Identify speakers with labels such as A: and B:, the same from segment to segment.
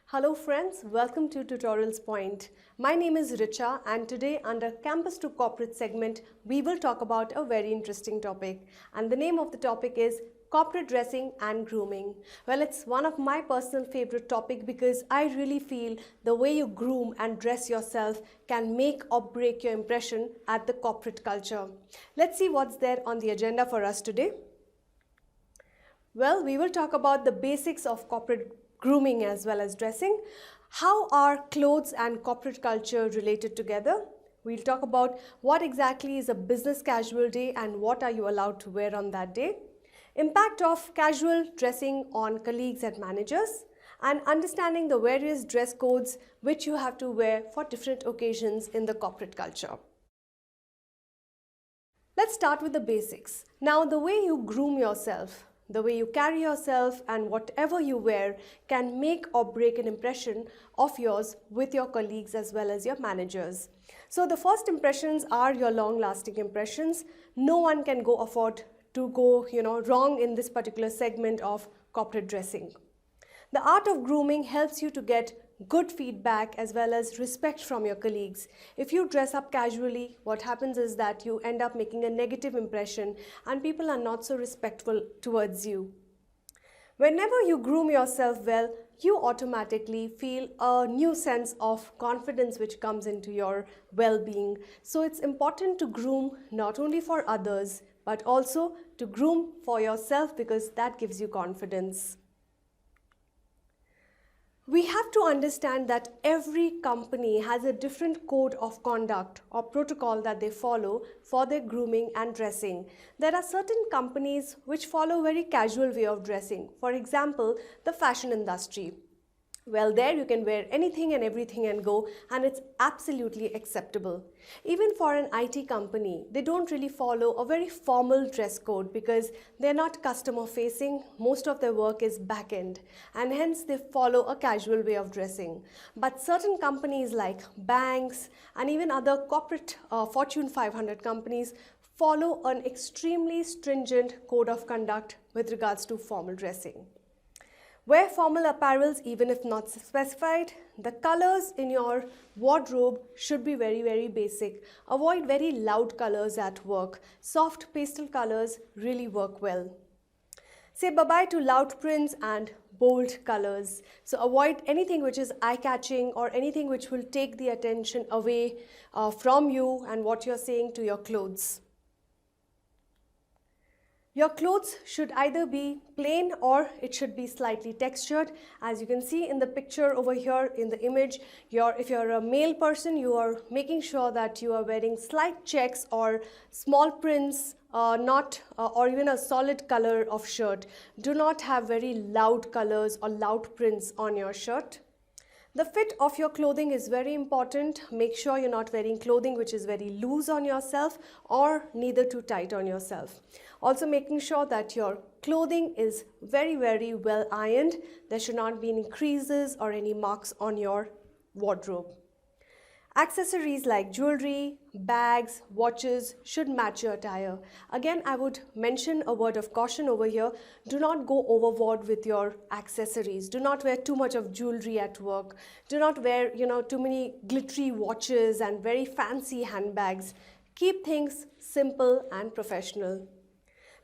A: Hello friends, welcome to Tutorialspoint. My name is Richa and today under Campus to Corporate segment, we will talk about a very interesting topic. And the name of the topic is corporate dressing and grooming. Well, it's one of my personal favorite topic because I really feel the way you groom and dress yourself can make or break your impression at the corporate culture. Let's see what's there on the agenda for us today. Well, we will talk about the basics of corporate grooming as well as dressing. How are clothes and corporate culture related together? We'll talk about what exactly is a business casual day and what are you allowed to wear on that day. Impact of casual dressing on colleagues and managers, and understanding the various dress codes which you have to wear for different occasions in the corporate culture. Let's start with the basics. Now, the way you groom yourself, the way you carry yourself and whatever you wear can make or break an impression of yours with your colleagues as well as your managers. So the first impressions are your long-lasting impressions. No one can afford to go wrong in this particular segment of corporate dressing. The art of grooming helps you to get good feedback as well as respect from your colleagues. If you dress up casually, what happens is that you end up making a negative impression and people are not so respectful towards you. Whenever you groom yourself well, you automatically feel a new sense of confidence which comes into your well-being. So it's important to groom not only for others, but also to groom for yourself because that gives you confidence. We have to understand that every company has a different code of conduct or protocol that they follow for their grooming and dressing. There are certain companies which follow a very casual way of dressing. For example, the fashion industry. Well, there you can wear anything and everything and go, and it's absolutely acceptable. Even for an IT company, they don't really follow a very formal dress code because they're not customer facing. Most of their work is back end, and hence they follow a casual way of dressing. But certain companies like banks and even other corporate Fortune 500 companies follow an extremely stringent code of conduct with regards to formal dressing. Wear formal apparels even if not specified. The colors in your wardrobe should be very basic. Avoid very loud colors at work. Soft pastel colors really work well. Say bye-bye to loud prints and bold colors. So avoid anything which is eye-catching or anything which will take the attention away from you and what you're saying to your clothes. Your clothes should either be plain or it should be slightly textured. As you can see in the picture over here in the image, if you're a male person, you are making sure that you are wearing slight checks or small prints, or even a solid color of shirt. Do not have very loud colors or loud prints on your shirt. The fit of your clothing is very important. Make sure you're not wearing clothing which is very loose on yourself or neither too tight on yourself. Also making sure that your clothing is very well ironed. There should not be any creases or any marks on your wardrobe. Accessories like jewelry, bags, watches should match your attire. Again, I would mention a word of caution over here. Do not go overboard with your accessories. Do not wear too much of jewelry at work. Do not wear, too many glittery watches and very fancy handbags. Keep things simple and professional.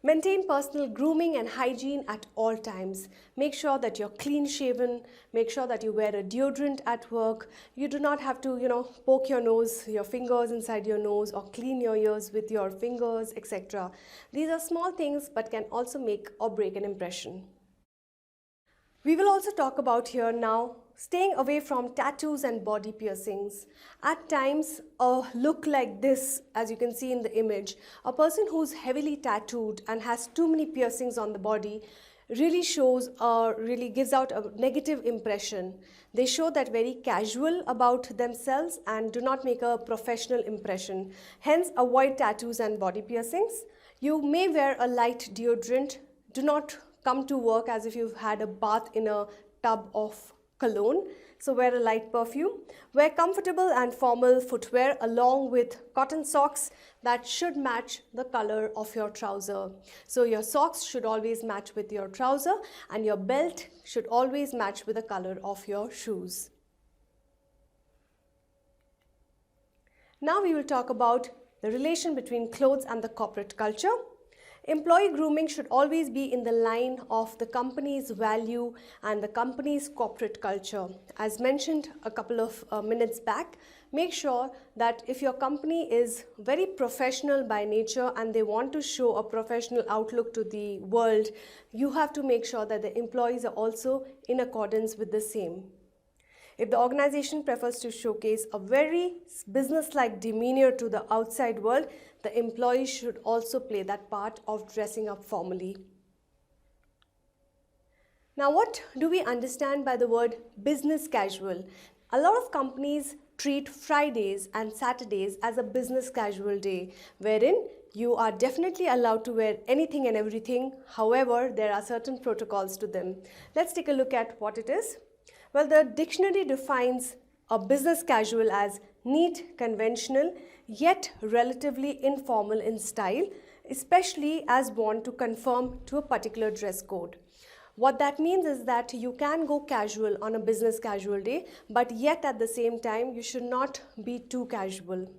A: Maintain personal grooming and hygiene at all times. Make sure that you're clean shaven. Make sure that you wear a deodorant at work. You do not have to, poke your fingers inside your nose or clean your ears with your fingers, etc. These are small things but can also make or break an impression. We will also talk about here now staying away from tattoos and body piercings. At times, a look like this, as you can see in the image, a person who's heavily tattooed and has too many piercings on the body really gives out a negative impression. They show that very casual about themselves and do not make a professional impression. Hence, avoid tattoos and body piercings. You may wear a light deodorant. Do not come to work as if you've had a bath in a tub of cologne. So wear a light perfume. Wear comfortable and formal footwear along with cotton socks that should match the color of your trouser. So your socks should always match with your trouser, and your belt should always match with the color of your shoes. Now we will talk about the relation between clothes and the corporate culture. Employee grooming should always be in the line of the company's value and the company's corporate culture. As mentioned a couple of minutes back, make sure that if your company is very professional by nature and they want to show a professional outlook to the world, you have to make sure that the employees are also in accordance with the same. If the organization prefers to showcase a very business-like demeanor to the outside world, the employees should also play that part of dressing up formally. Now, what do we understand by the word business casual? A lot of companies treat Fridays and Saturdays as a business casual day, wherein you are definitely allowed to wear anything and everything. However, there are certain protocols to them. Let's take a look at what it is. Well, the dictionary defines a business casual as neat, conventional, yet relatively informal in style, especially as worn to conform to a particular dress code. What that means is that you can go casual on a business casual day, but yet at the same time, you should not be too casual.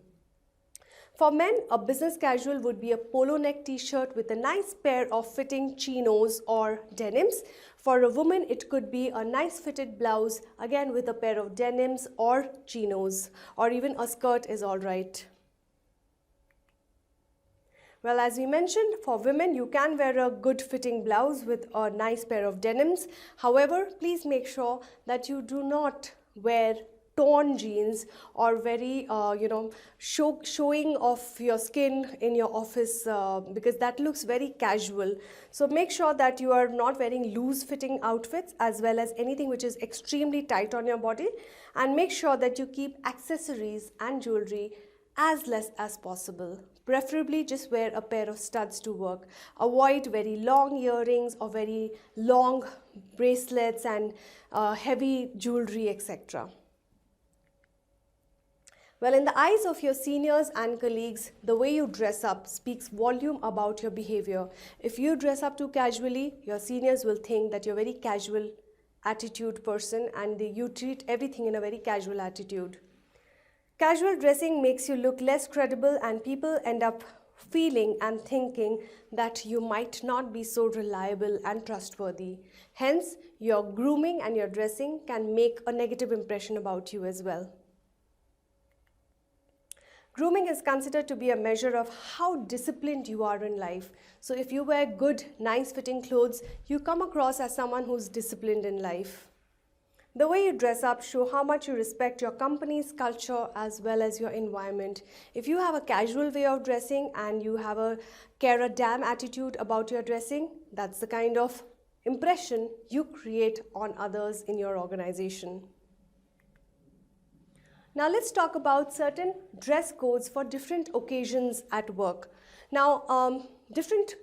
A: For men, a business casual would be a polo neck t-shirt with a nice pair of fitting chinos or denims. For a woman, it could be a nice fitted blouse, again with a pair of denims or chinos, or even a skirt is all right. Well, as we mentioned, for women, you can wear a good fitting blouse with a nice pair of denims. However, please make sure that you do not wear torn jeans or very showing off your skin in your office because that looks very casual. So make sure that you are not wearing loose fitting outfits as well as anything which is extremely tight on your body, and make sure that you keep accessories and jewelry as less as possible. Preferably just wear a pair of studs to work. Avoid very long earrings or very long bracelets and heavy jewelry, etc. Well, in the eyes of your seniors and colleagues, the way you dress up speaks volume about your behavior. If you dress up too casually, your seniors will think that you're a very casual attitude person and you treat everything in a very casual attitude. Casual dressing makes you look less credible, and people end up feeling and thinking that you might not be so reliable and trustworthy. Hence, your grooming and your dressing can make a negative impression about you as well. Grooming is considered to be a measure of how disciplined you are in life. So if you wear good, nice fitting clothes, you come across as someone who's disciplined in life. The way you dress up shows how much you respect your company's culture as well as your environment. If you have a casual way of dressing and you have a care a damn attitude about your dressing, that's the kind of impression you create on others in your organization. Now let's talk about certain dress codes for different occasions at work. Now, different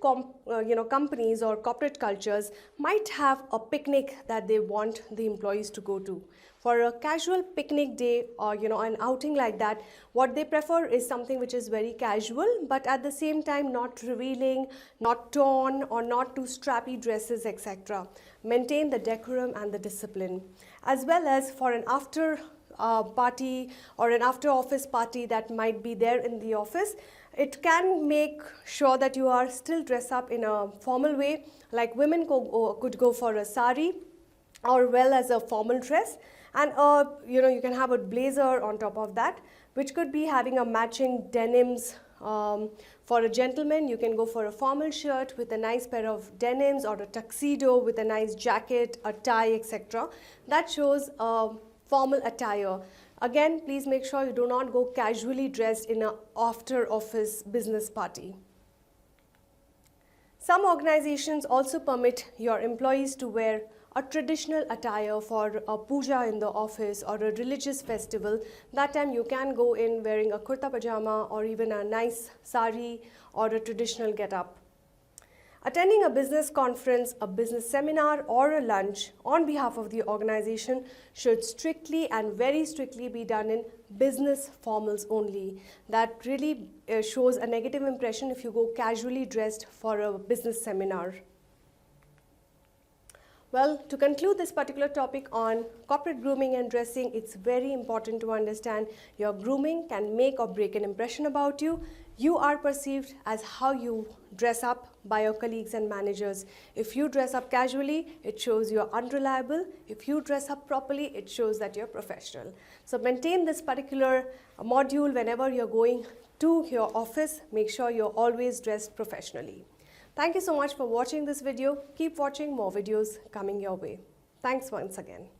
A: companies or corporate cultures might have a picnic that they want the employees to go to. For a casual picnic day or an outing like that, what they prefer is something which is very casual, but at the same time not revealing, not torn or not too strappy dresses, etc. Maintain the decorum and the discipline. As well as for an after party or an after office party that might be there in the office, it can make sure that you are still dressed up in a formal way. Like women could go for a sari or well as a formal dress, and you can have a blazer on top of that, which could be having a matching denims. For a gentleman, you can go for a formal shirt with a nice pair of denims or a tuxedo with a nice jacket, a tie, etc. That shows formal attire. Again, please make sure you do not go casually dressed in an after office business party. Some organizations also permit your employees to wear a traditional attire for a puja in the office or a religious festival. That time you can go in wearing a kurta pajama or even a nice sari or a traditional get-up. Attending a business conference, a business seminar, or a lunch on behalf of the organization should strictly and very strictly be done in business formals only. That really shows a negative impression if you go casually dressed for a business seminar. Well, to conclude this particular topic on corporate grooming and dressing, it's very important to understand your grooming can make or break an impression about you. You are perceived as how you dress up by your colleagues and managers. If you dress up casually, it shows you're unreliable. If you dress up properly, it shows that you're professional. So maintain this particular module whenever you're going to your office. Make sure you're always dressed professionally. Thank you so much for watching this video. Keep watching more videos coming your way. Thanks once again.